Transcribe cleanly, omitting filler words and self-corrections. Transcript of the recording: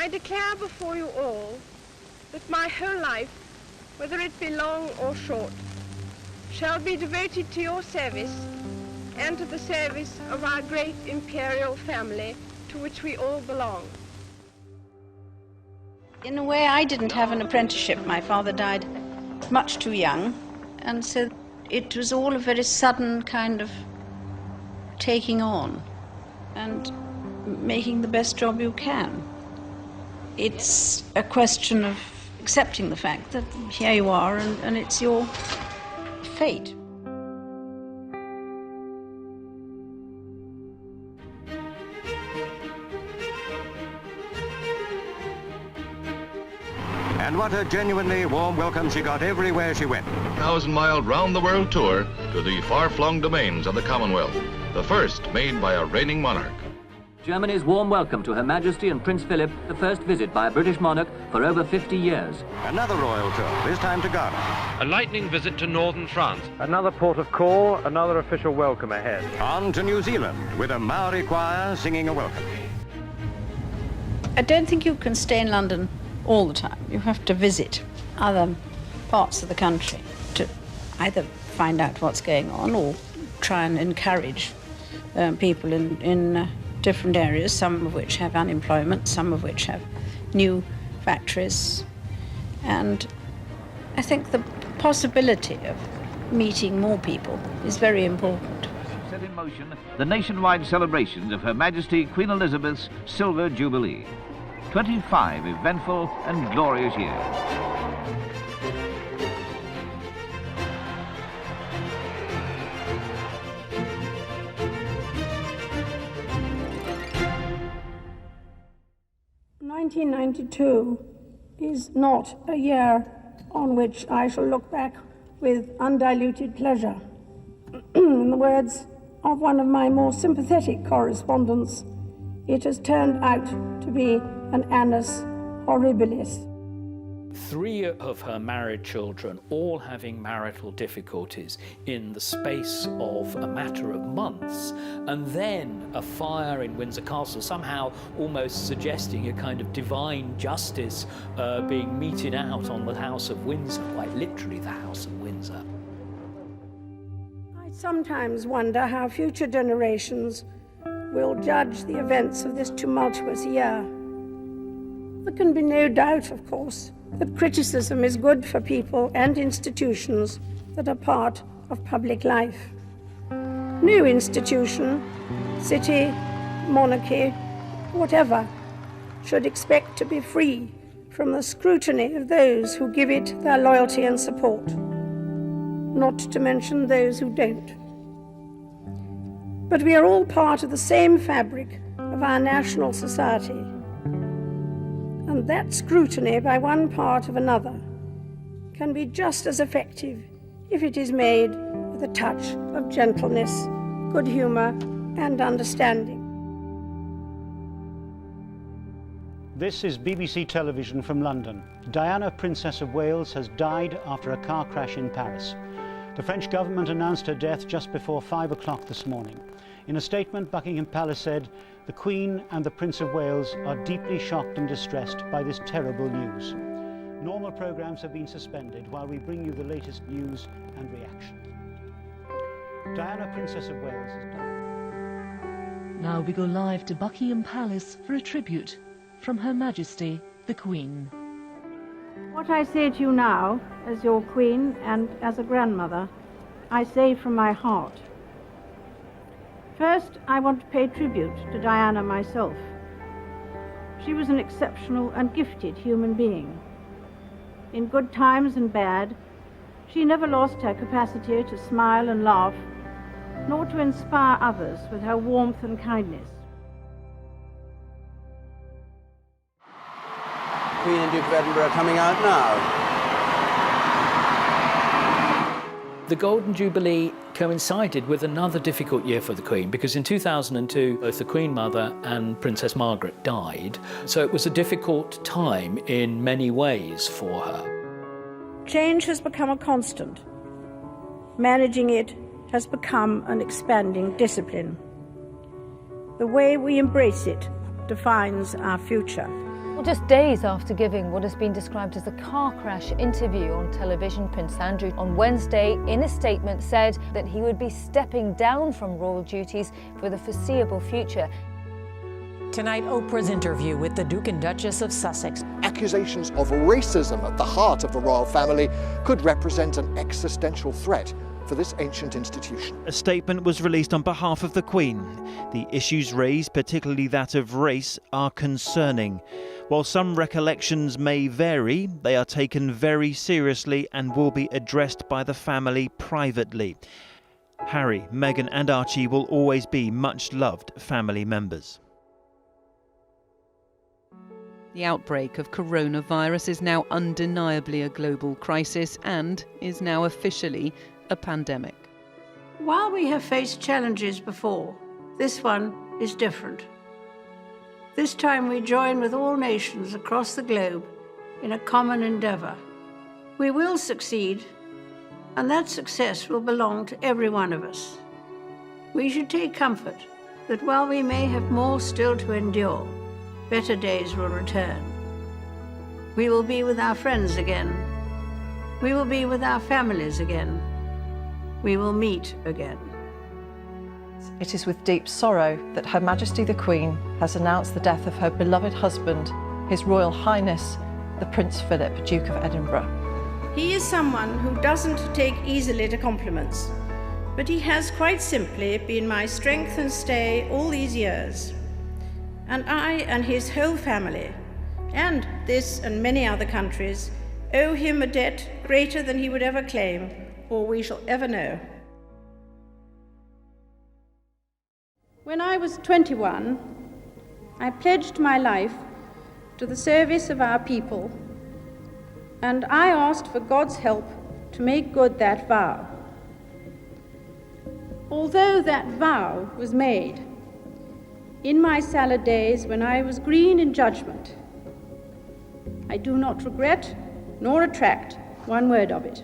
I declare before you all that my whole life, whether it be long or short, shall be devoted to your service and to the service of our great imperial family to which we all belong. In a way, I didn't have an apprenticeship. My father died much too young, and so it was all a very sudden kind of taking on and making the best job you can. It's a question of accepting the fact that here you are and it's your fate. And what a genuinely warm welcome she got everywhere she went. 1,000-mile round-the-world tour to the far-flung domains of the Commonwealth, the first made by a reigning monarch. Germany's warm welcome to Her Majesty and Prince Philip, the first visit by a British monarch for over 50 years. Another royal tour, this time to Ghana. A lightning visit to northern France. Another port of call, another official welcome ahead. On to New Zealand, with a Maori choir singing a welcome. I don't think you can stay in London all the time. You have to visit other parts of the country to either find out what's going on or try and encourage people in different areas, some of which have unemployment, some of which have new factories. And I think the possibility of meeting more people is very important. Set in motion the nationwide celebrations of Her Majesty Queen Elizabeth's Silver Jubilee. 25 eventful and glorious years. "1992 is not a year on which I shall look back with undiluted pleasure. In the words of one of my more sympathetic correspondents, it has turned out to be an annus horribilis." 3 of her married children all having marital difficulties in the space of a matter of months, and then a fire in Windsor Castle, somehow almost suggesting a kind of divine justice being meted out on the House of Windsor, quite literally the House of Windsor. I sometimes wonder how future generations will judge the events of this tumultuous year. There can be no doubt, of course, that criticism is good for people and institutions that are part of public life. No institution, city, monarchy, whatever, should expect to be free from the scrutiny of those who give it their loyalty and support, not to mention those who don't. But we are all part of the same fabric of our national society, and that scrutiny by one part of another can be just as effective if it is made with a touch of gentleness, good humour, and understanding. This is BBC Television from London. Diana, Princess of Wales, has died after a car crash in Paris. The French government announced her death just before 5 o'clock this morning. In a statement, Buckingham Palace said, "The Queen and the Prince of Wales are deeply shocked and distressed by this terrible news. Normal programmes have been suspended while we bring you the latest news and reaction." Diana, Princess of Wales, has died. Now we go live to Buckingham Palace for a tribute from Her Majesty the Queen. What I say to you now, as your Queen and as a grandmother, I say from my heart. First, I want to pay tribute to Diana myself. She was an exceptional and gifted human being. In good times and bad, she never lost her capacity to smile and laugh, nor to inspire others with her warmth and kindness. Queen and Duke of Edinburgh coming out now. The Golden Jubilee coincided with another difficult year for the Queen, because in 2002 both the Queen Mother and Princess Margaret died, so it was a difficult time in many ways for her. Change has become a constant. Managing it has become an expanding discipline. The way we embrace it defines our future. Well, just days after giving what has been described as a car crash interview on television, Prince Andrew on Wednesday, in a statement, said that he would be stepping down from royal duties for the foreseeable future. Tonight, Oprah's interview with the Duke and Duchess of Sussex. Accusations of racism at the heart of the royal family could represent an existential threat for this ancient institution. A statement was released on behalf of the Queen. The issues raised, particularly that of race, are concerning. While some recollections may vary, they are taken very seriously and will be addressed by the family privately. Harry, Meghan and Archie will always be much loved family members. The outbreak of coronavirus is now undeniably a global crisis and is now officially a pandemic. While we have faced challenges before, this one is different. This time we join with all nations across the globe in a common endeavour. We will succeed, and that success will belong to every one of us. We should take comfort that while we may have more still to endure, better days will return. We will be with our friends again. We will be with our families again. We will meet again. It is with deep sorrow that Her Majesty the Queen has announced the death of her beloved husband, His Royal Highness, the Prince Philip, Duke of Edinburgh. He is someone who doesn't take easily to compliments, but he has quite simply been my strength and stay all these years. And I and his whole family, and this and many other countries, owe him a debt greater than he would ever claim, or we shall ever know. When I was 21, I pledged my life to the service of our people, and I asked for God's help to make good that vow. Although that vow was made in my salad days when I was green in judgment, I do not regret nor retract one word of it.